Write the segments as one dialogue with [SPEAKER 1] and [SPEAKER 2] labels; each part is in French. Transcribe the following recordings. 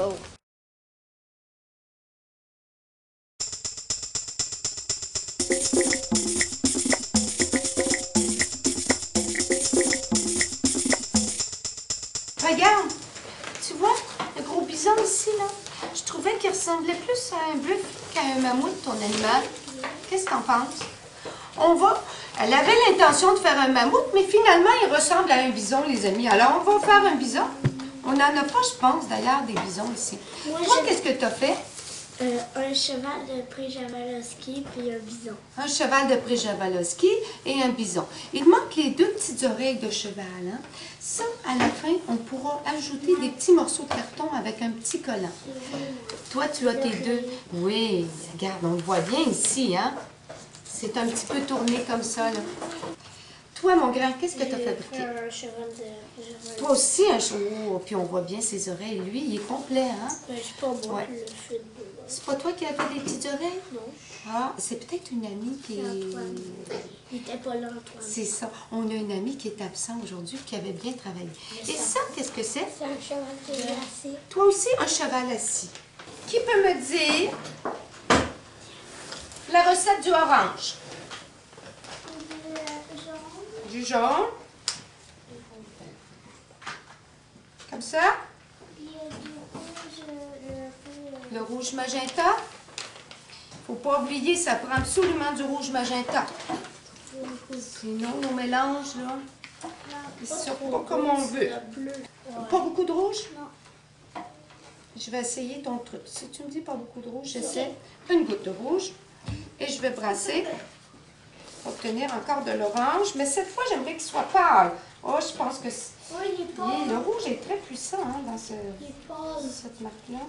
[SPEAKER 1] Oh.
[SPEAKER 2] Regarde, tu vois, le gros bison ici, là, je trouvais qu'il ressemblait plus à un bœuf qu'à un mammouth, ton animal. Qu'est-ce que t'en penses? Elle avait l'intention de faire un mammouth, mais finalement, il ressemble à un bison, les amis. Alors, on va faire un bison. On n'en a pas, je pense, d'ailleurs, des bisons ici.
[SPEAKER 1] Moi,
[SPEAKER 2] toi, qu'est-ce que t'as fait?
[SPEAKER 1] Un cheval de Przewalowski puis un bison.
[SPEAKER 2] Un cheval de Przewalowski et un bison. Il manque les deux petites oreilles de cheval. Hein? Ça, à la fin, on pourra ajouter des petits morceaux de carton avec un petit collant. Toi, tu as tes deux. Oui, regarde, on le voit bien ici. Hein? C'est un petit peu tourné comme ça. Là. Toi, mon grand, qu'est-ce que tu as fabriqué?
[SPEAKER 1] Un cheval de Przewalowski.
[SPEAKER 2] Toi aussi, un cheval. Oh, puis on voit bien ses oreilles. Lui, il est complet. Hein?
[SPEAKER 1] Je sais pas moi,
[SPEAKER 2] Ouais.
[SPEAKER 1] le fait de...
[SPEAKER 2] C'est pas toi qui as fait des petites oreilles?
[SPEAKER 1] Non.
[SPEAKER 2] Ah, c'est peut-être une amie qui est...
[SPEAKER 1] Antoine. Il était pas là, Antoine.
[SPEAKER 2] C'est ça. On a une amie qui est absente aujourd'hui qui avait bien travaillé. Et ça, qu'est-ce que c'est?
[SPEAKER 1] C'est un cheval de glacé.
[SPEAKER 2] Toi aussi, un cheval assis. Qui peut me dire la recette du orange? Du jaune. Comme ça. Le rouge magenta. Faut pas oublier, ça prend absolument du rouge magenta. Sinon, nos mélanges, là, ils sortent pas comme on veut. Pas beaucoup de rouge?
[SPEAKER 1] Non.
[SPEAKER 2] Je vais essayer ton truc. Si tu me dis pas beaucoup de rouge, j'essaie une goutte de rouge. Et je vais brasser pour obtenir encore de l'orange. Mais cette fois, j'aimerais qu'il soit pâle. Oh, je pense que le rouge est très puissant hein, dans cette marque-là.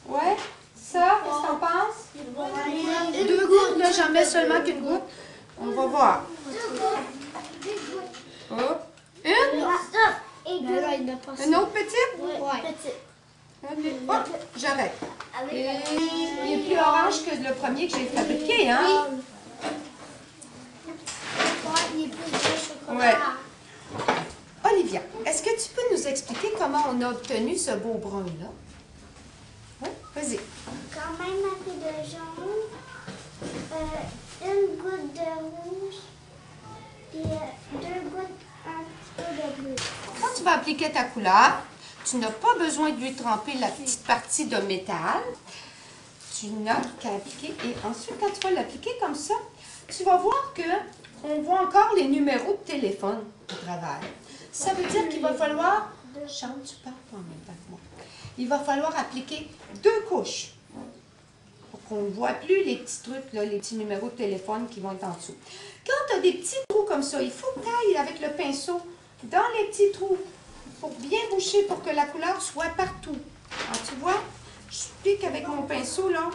[SPEAKER 2] Ouais, ça, qu'est-ce que t'en penses? 2 gouttes, là, j'en mets seulement qu'une goutte. On va voir. Oh. Une? Une autre petite? Oh, j'arrête. Et il est plus orange que le premier que j'ai fabriqué, hein? Ouais. Olivia, est-ce que tu peux nous expliquer comment on a obtenu ce beau brun-là? Oui, vas-y.
[SPEAKER 1] Quand même un peu de jaune, une goutte de rouge, et 2 gouttes un petit peu de bleu.
[SPEAKER 2] Quand tu vas appliquer ta couleur, tu n'as pas besoin de lui tremper la petite partie de métal. Tu n'as qu'à appliquer. Et ensuite, quand tu vas l'appliquer comme ça, tu vas voir que on voit encore les numéros de téléphone au travail. Ça veut dire qu'il va falloir... Charles, tu parles pas en même temps que moi. Il va falloir appliquer 2 couches pour qu'on ne voit plus les petits trucs, là, les petits numéros de téléphone qui vont être en dessous. Quand tu as des petits trous comme ça, il faut que tu ailles avec le pinceau dans les petits trous pour bien boucher, pour que la couleur soit partout. Alors, tu vois, je pique avec mon pinceau, là,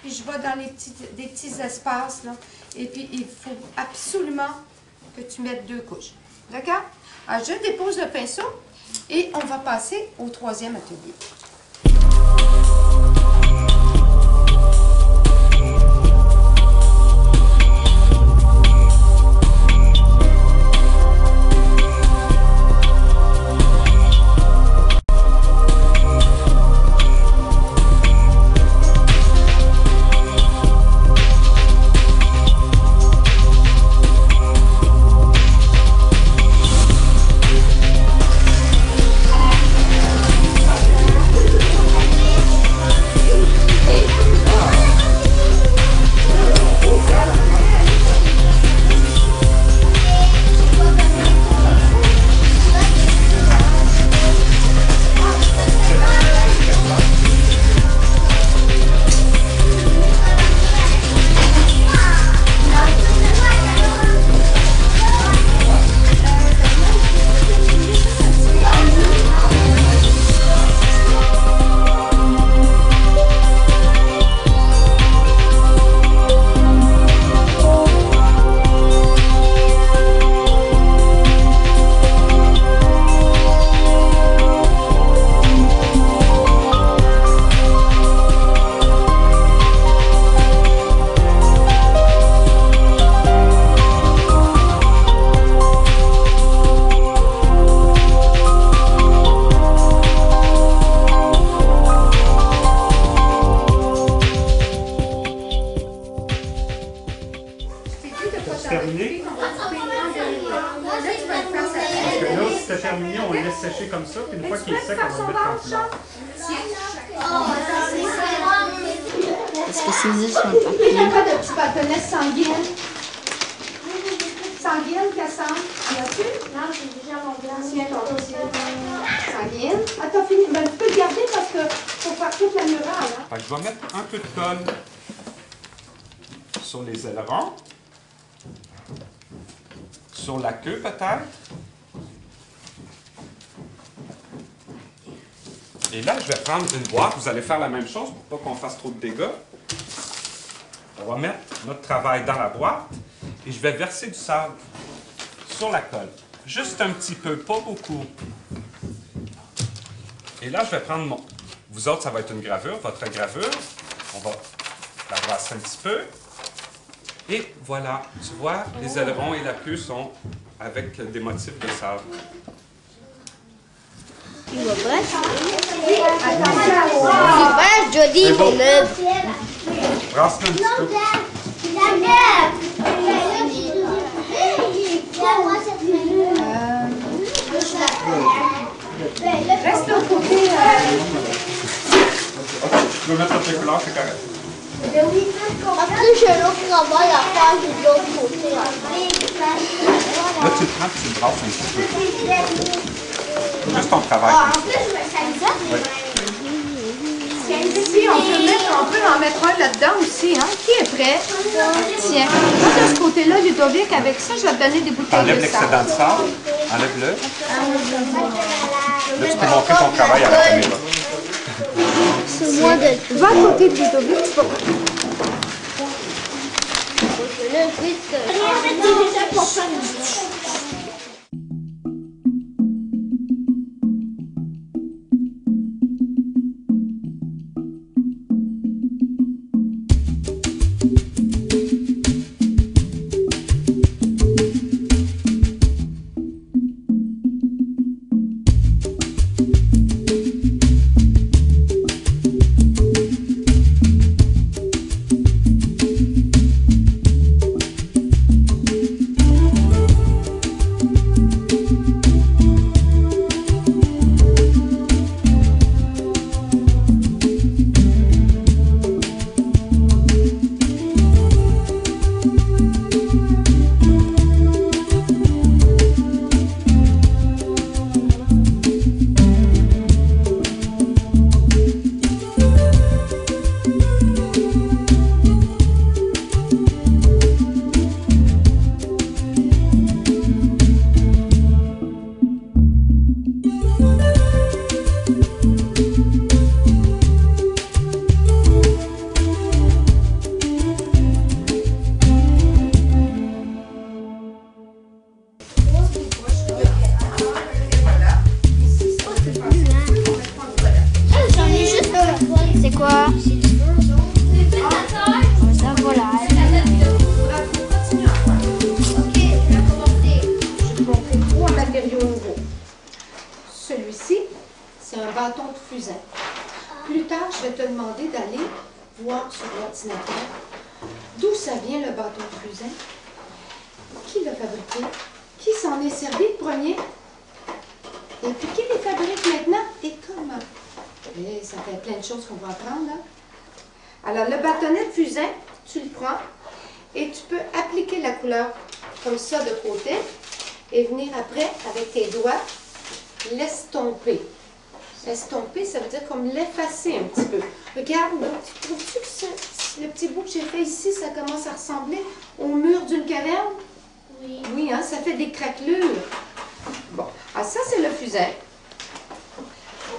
[SPEAKER 2] puis je vais dans des petits espaces, là. Et puis, il faut absolument que tu mettes 2 couches. D'accord? Alors, je dépose le pinceau et on va passer au 3e atelier.
[SPEAKER 3] Parce que c'est juste sur le
[SPEAKER 2] Il
[SPEAKER 3] papier.
[SPEAKER 2] n'y a pas de petits bâtonnets sanguines. Sanguine, Cassandre? En as-tu?
[SPEAKER 1] Non, j'ai déjà mon blanc.
[SPEAKER 2] Tiens ton petit sanguine. Ah, t'as fini? Ben, tu peux le garder parce que faut faire toute la murale. Hein?
[SPEAKER 4] Fait que je vais mettre un peu de colle sur les ailerons, sur la queue peut-être. Et là, je vais prendre une boîte. Vous allez faire la même chose pour pas qu'on fasse trop de dégâts. On va mettre notre travail dans la boîte et je vais verser du sable sur la colle. Juste un petit peu, pas beaucoup. Et là, je vais prendre mon... Vous autres, ça va être une gravure, votre gravure. On va la brasser un petit peu. Et voilà, tu vois, les ailerons et la queue sont avec des motifs de sable.
[SPEAKER 3] Il va pas.
[SPEAKER 2] Attention!
[SPEAKER 3] Super joli
[SPEAKER 4] C'est beau.
[SPEAKER 3] mon meuble.
[SPEAKER 4] Brasse-le un petit peu.
[SPEAKER 2] Reste de l'autre côté.
[SPEAKER 4] Tu peux mettre tes couleurs, c'est correct.
[SPEAKER 3] Après, j'ai un autre travail à faire de l'autre côté.
[SPEAKER 4] Là, tu le prends et tu le brasses un petit peu. Juste ton travail.
[SPEAKER 2] Ici, on peut en mettre un là-dedans aussi. Hein? Qui est prêt? Tiens. Moi, de ce côté-là, Ludovic, avec ça, je vais te donner des bouteilles
[SPEAKER 4] Enlève
[SPEAKER 2] de
[SPEAKER 4] l'excédent
[SPEAKER 2] sable.
[SPEAKER 4] de sable. Enlève-le. Là, tu peux montrer ton travail à la caméra.
[SPEAKER 3] C'est moi de
[SPEAKER 2] Va à côté de Ludovic, tu vas...
[SPEAKER 3] le vite. J'en ai juste un. C'est quoi? Ça voilà.
[SPEAKER 2] Je vais te montrer 3 matériaux nouveaux. Celui-ci, c'est un bâton de fusain. Plus tard, je vais te demander d'aller voir sur l'ordinateur d'où ça vient le bâton de fusain, qui l'a fabriqué, qui s'en est servi le premier, et puis qui les fabrique maintenant et comment. Et ça fait plein de choses qu'on va apprendre là. Alors, le bâtonnet de fusain, tu le prends et tu peux appliquer la couleur comme ça de côté et venir après avec tes doigts l'estomper. Estomper, ça veut dire comme l'effacer un petit peu. Regarde, là, trouves-tu que le petit bout que j'ai fait ici, ça commence à ressembler au mur d'une caverne?
[SPEAKER 1] Oui.
[SPEAKER 2] Oui, hein, ça fait des craquelures. Bon, alors ça, c'est le fusain.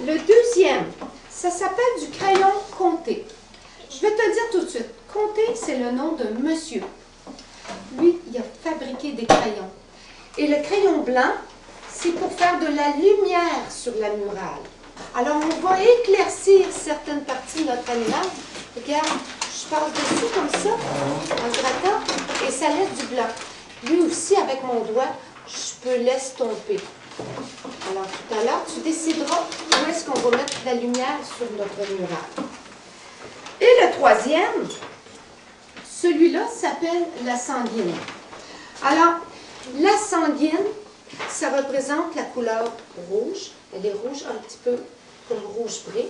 [SPEAKER 2] Le deuxième, ça s'appelle du crayon Comté. Je vais te le dire tout de suite. Comté, c'est le nom de monsieur. Lui, il a fabriqué des crayons. Et le crayon blanc, c'est pour faire de la lumière sur la murale. Alors, on va éclaircir certaines parties de notre animal. Regarde, je passe dessus comme ça, en grattant, et ça laisse du blanc. Lui aussi, avec mon doigt, je peux l'estomper. Alors, tout à l'heure, tu décideras où est-ce qu'on va mettre de la lumière sur notre murale. Et le troisième, celui-là s'appelle la sanguine. Alors, la sanguine, ça représente la couleur rouge. Elle est rouge un petit peu comme rouge brique.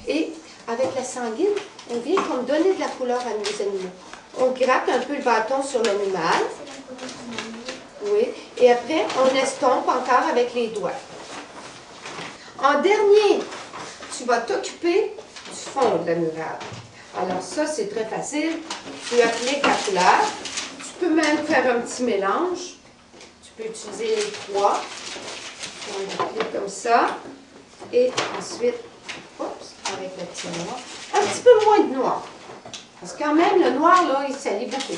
[SPEAKER 2] Et avec la sanguine, on vient comme donner de la couleur à nos animaux. On gratte un peu le bâton sur l'animal. Oui. Et après, on estompe encore avec les doigts. En dernier, tu vas t'occuper du fond de la murale. Alors ça, c'est très facile. Tu appliques la couleur. Tu peux même faire un petit mélange. Tu peux utiliser les trois. On applique comme ça. Et ensuite, oups, avec le petit noir. Un petit peu moins de noir. Parce que quand même, le noir, là, il salit beaucoup.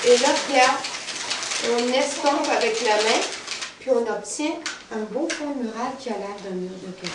[SPEAKER 2] Et là, regarde, on estompe avec la main, puis on obtient un beau fond de mural qui a l'air d'un mur de Québec.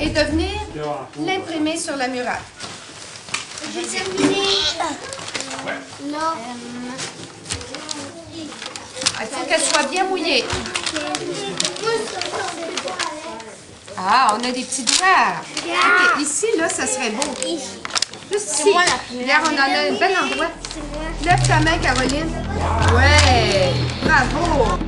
[SPEAKER 2] Et de venir l'imprimer sur la murale.
[SPEAKER 1] J'ai terminé.
[SPEAKER 3] Non.
[SPEAKER 2] Il faut qu'elle soit bien mouillée. Ah, on a des petits doigts. Ok, ici, là, ça serait beau. Juste ici. Regarde, on en a un bel endroit. Lève ta main, Caroline. Ouais, bravo.